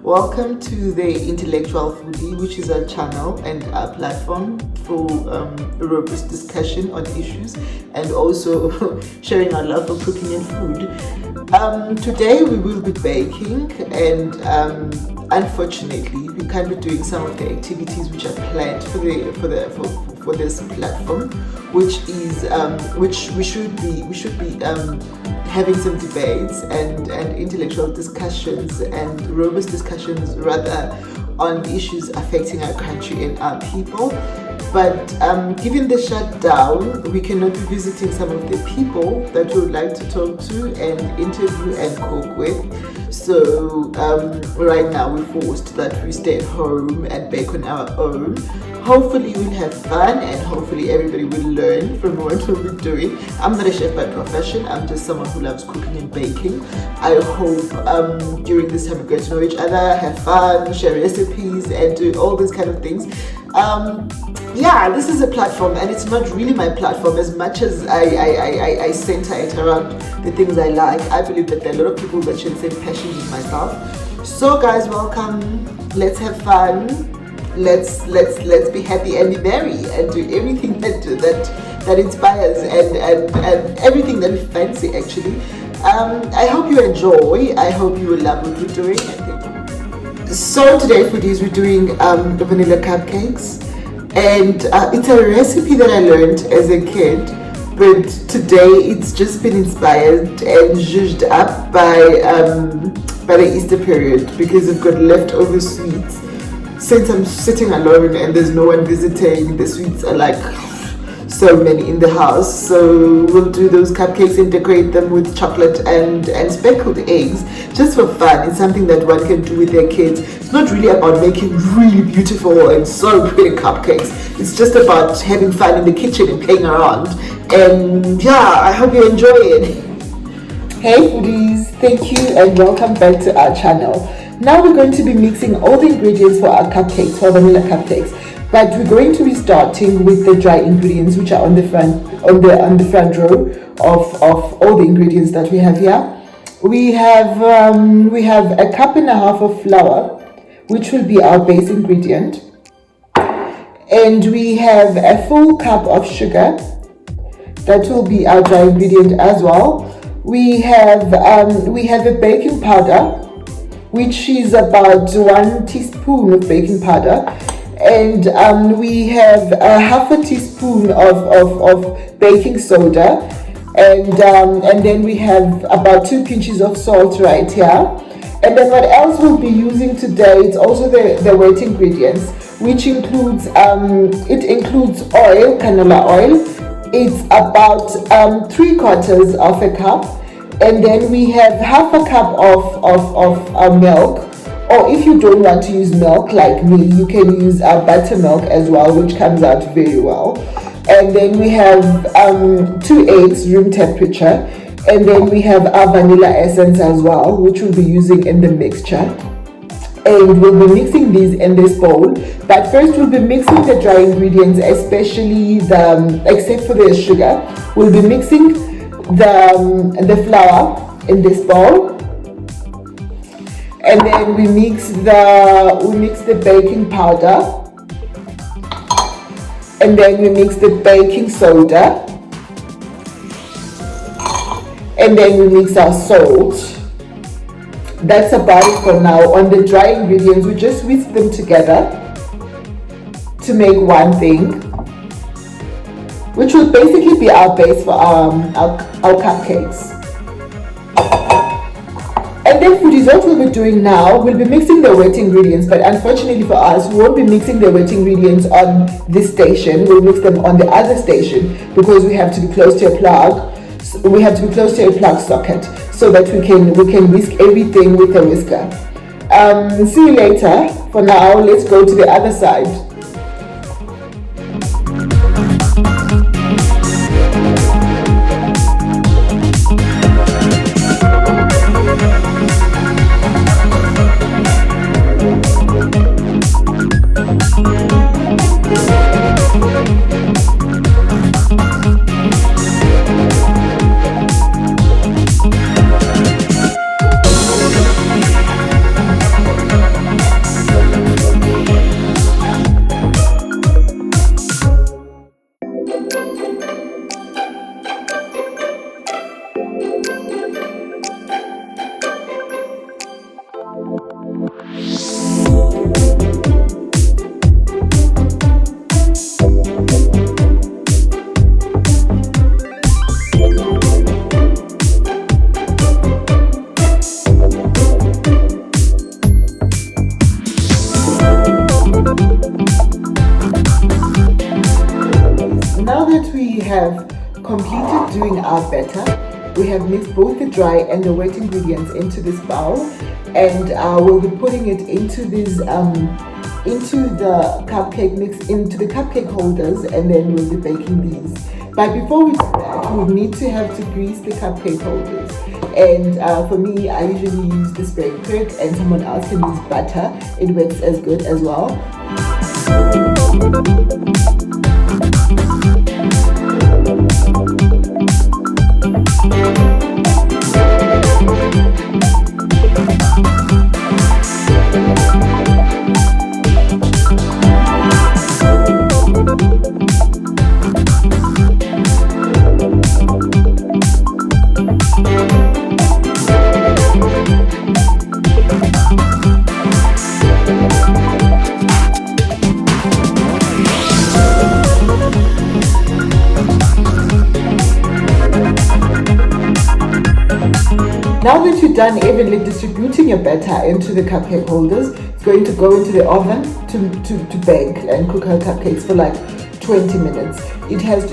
Welcome to the Intellectual Foodie, which is our channel and our platform for robust discussion on issues and also sharing our love for cooking and food. Today we will be baking, and unfortunately we can't be doing some of the activities which are planned for this platform, which we should be having some debates and intellectual discussions and robust discussions rather on issues affecting our country and our people. But given the shutdown, we cannot be visiting some of the people that we would like to talk to and interview and cook with. So right now we're forced that we stay at home and bake on our own. Hopefully we'll have fun and hopefully everybody will learn from what we'll be doing. I'm not a chef by profession, I'm just someone who loves cooking and baking. I hope during this time we get to know each other, have fun, share recipes and do all these kind of things. Yeah, this is a platform and it's not really my platform as much as I center it around the things I like. I believe that there are a lot of people that share the same passions as myself. So guys, welcome, let's have fun. Let's be happy and be merry and do everything that inspires and everything that we fancy actually. I hope you enjoy. I hope you will love what we're doing. So today foodies, we're doing the vanilla cupcakes, and it's a recipe that I learned as a kid, but today it's just been inspired and zhuzhed up by the Easter period because we've got leftover sweets. Since I'm sitting alone and there's no one visiting, the sweets are like so many in the house. So we'll do those cupcakes and decorate them with chocolate and speckled eggs just for fun. It's something that one can do with their kids. It's not really about making really beautiful and so pretty cupcakes. It's just about having fun in the kitchen and playing around. And yeah, I hope you enjoy it. Hey foodies, thank you and welcome back to our channel. Now we're going to be mixing all the ingredients for our cupcakes, for vanilla cupcakes. But we're going to be starting with the dry ingredients, which are on the front row of all the ingredients that we have here. We have a cup and a half of flour, which will be our base ingredient, and we have a full cup of sugar. That will be our dry ingredient as well. We have a baking powder, which is about 1 teaspoon of baking powder, and we have a half a teaspoon of baking soda, and then we have about 2 pinches of salt right here. And then what else we'll be using today, it's also the wet ingredients, which includes oil, canola oil. It's about 3/4 of a cup. And then we have half a cup of milk, or if you don't want to use milk like me, you can use buttermilk as well, which comes out very well. And then we have 2 eggs, room temperature, and then we have our vanilla essence as well, which we'll be using in the mixture. And we'll be mixing these in this bowl. But first we'll be mixing the dry ingredients, especially except for the sugar. We'll be mixing the flour in this bowl, and then we mix the baking powder, and then we mix the baking soda, and then we mix our salt. That's about it for now. On the dry ingredients, we just whisk them together to make one thing, which will basically be our base for our cupcakes. And then foodies, what we'll be doing now, we'll be mixing the wet ingredients, but unfortunately for us, we won't be mixing the wet ingredients on this station. We'll mix them on the other station because we have to be close to a plug. We have to be close to a plug socket so that we can whisk everything with a whisker. See you later. For now, let's go to the other side. Now that we have completed doing our batter, we have mixed both the dry and the wet ingredients into this bowl, and we'll be putting it into these into the cupcake mix, into the cupcake holders, and then we'll be baking these. But before we do that, we need to have to grease the cupcake holders. And for me, I usually use the spray crack, and someone else can use butter. It works as good as well. Now that you're done evenly distributing your batter into the cupcake holders, it's going to go into the oven to bake and cook our cupcakes for like 20 minutes.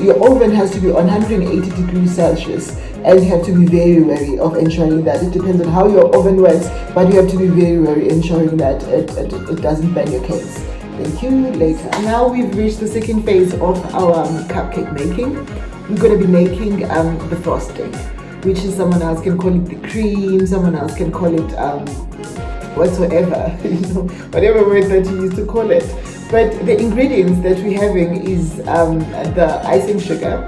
Your oven has to be on 180 degrees Celsius, and you have to be very wary of ensuring that. It depends on how your oven works, but you have to be very wary ensuring that it doesn't burn your cakes. Thank you. Later. Now we've reached the second phase of our cupcake making. We're going to be making the frosting, which is, someone else can call it the cream, someone else can call it whatsoever, whatever word that you used to call it. But the ingredients that we're having is the icing sugar.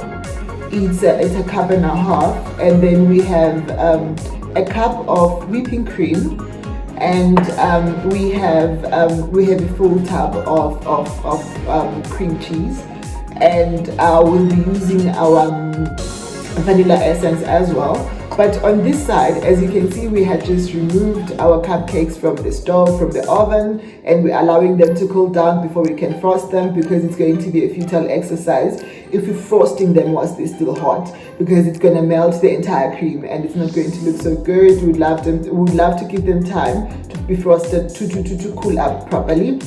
It's a cup and a half, and then we have a cup of whipping cream, and we have a full tub of cream cheese, and we'll be using our vanilla essence as well. But on this side, as you can see, we had just removed our cupcakes from the stove, from the oven, and we're allowing them to cool down before we can frost them, because it's going to be a futile exercise if we're frosting them whilst they're still hot, because it's going to melt the entire cream and it's not going to look so good. We'd love to give them time to be frosted to cool up properly.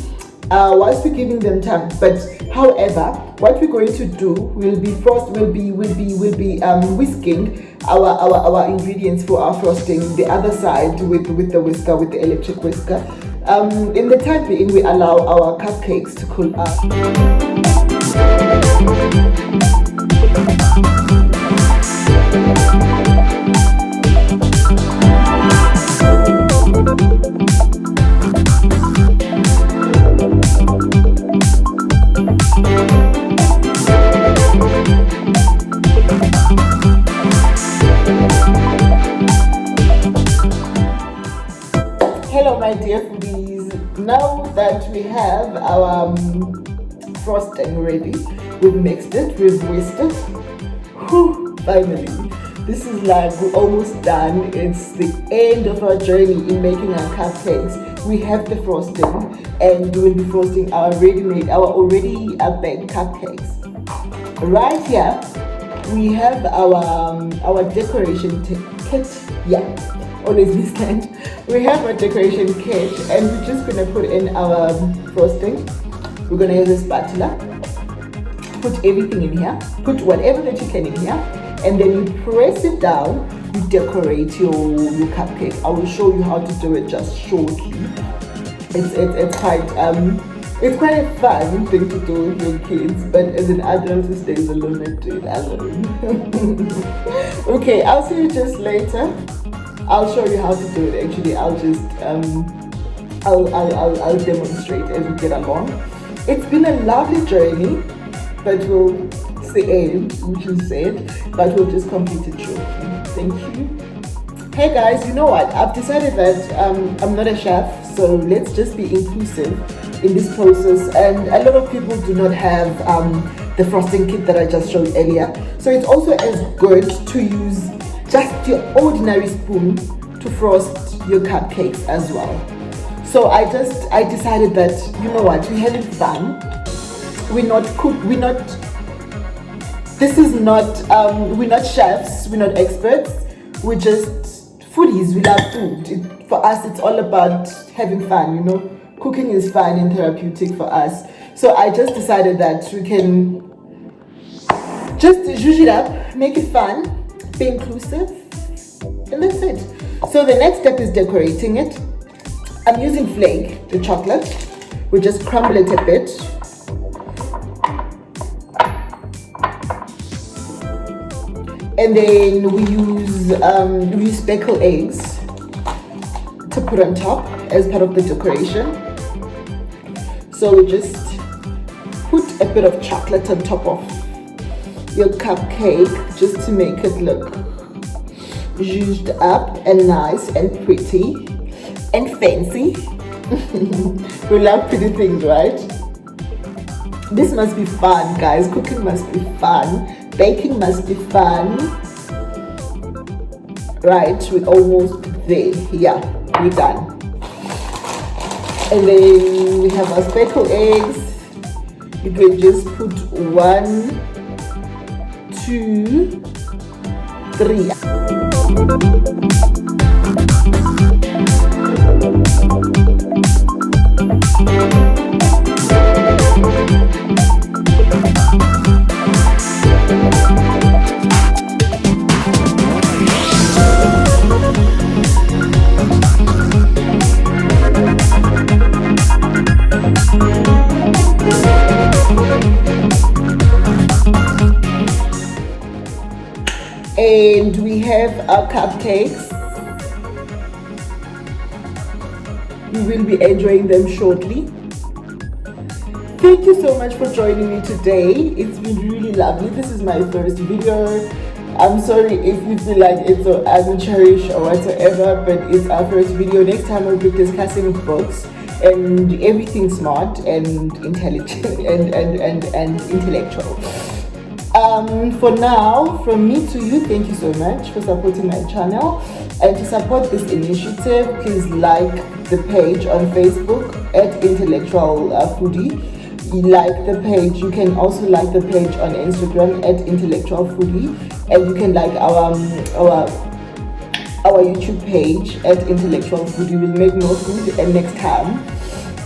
Whilst we're giving them time, but however, what we're going to do will be whisking our ingredients for our frosting the other side with the whisker, with the electric whisker. In the time being, we allow our cupcakes to cool up. Hello my dear foodies, now that we have our frosting ready, we've mixed it, we've whisked it. Whew, finally, this is like we're almost done. It's the end of our journey in making our cupcakes. We have the frosting, and we will be frosting our already baked cupcakes. Right here we have our decoration kit. Always this kind. We have a decoration kit, and we're just gonna put in our frosting. We're gonna use a spatula, put everything in here, put whatever that you can in here, and then you press it down, you decorate your cupcake. I will show you how to do it just shortly. It's quite a fun thing to do with your kids, but as an adult who stays alone, I do it alone. Okay, I'll see you just later. I'll show you how to do it. Actually, I'll just I'll demonstrate as we get along. It's been a lovely journey, but we'll say which is said, but we'll just complete it shortly. Thank you. Hey guys, you know what? I've decided that I'm not a chef, so let's just be inclusive in this process. And a lot of people do not have the frosting kit that I just showed earlier, so it's also as good to use just your ordinary spoon to frost your cupcakes as well. So I decided that, you know what, we're having fun. We're not we're not chefs, we're not experts, we're just foodies. We love food. For us, it's all about having fun, you know. Cooking is fun and therapeutic for us. So I just decided that we can just zhuzh it up, make it fun, be inclusive, and that's it. So the next step is decorating it. I'm using flake, the chocolate. We just crumble it a bit. And then we use speckled eggs to put on top as part of the decoration. So we just put a bit of chocolate on top of your cupcake just to make it look zhuzhed up and nice and pretty and fancy. We love pretty things, right? This must be fun, guys. Cooking must be fun. Baking must be fun. Right, we're almost there. Yeah, we're done. And then we have our speckled eggs. You can just put 1, 2, 3. And we have our cupcakes. We will be enjoying them shortly. Thank you so much for joining me today. It's been really lovely. This is my first video. I'm sorry if you feel like it's so amateurish or whatsoever, but it's our first video. Next time we'll be discussing books and everything smart and intelligent and intellectual. For now, from me to you, thank you so much for supporting my channel. And to support this initiative, please like the page on Facebook at Intellectual Foodie. You like the page. You can also like the page on Instagram at Intellectual Foodie, and you can like our YouTube page at Intellectual Foodie. We'll make more food, and next time,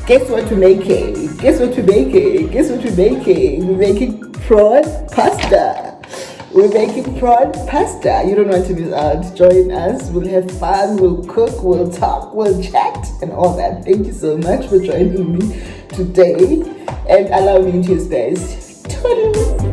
guess what we're making? Guess what we're making? Guess what we're making? We're making prawn pasta. We're making prawn pasta. You don't want to miss out. Join us. We'll have fun. We'll cook. We'll talk. We'll chat and all that. Thank you so much for joining me today and allow me into your space. Toodles.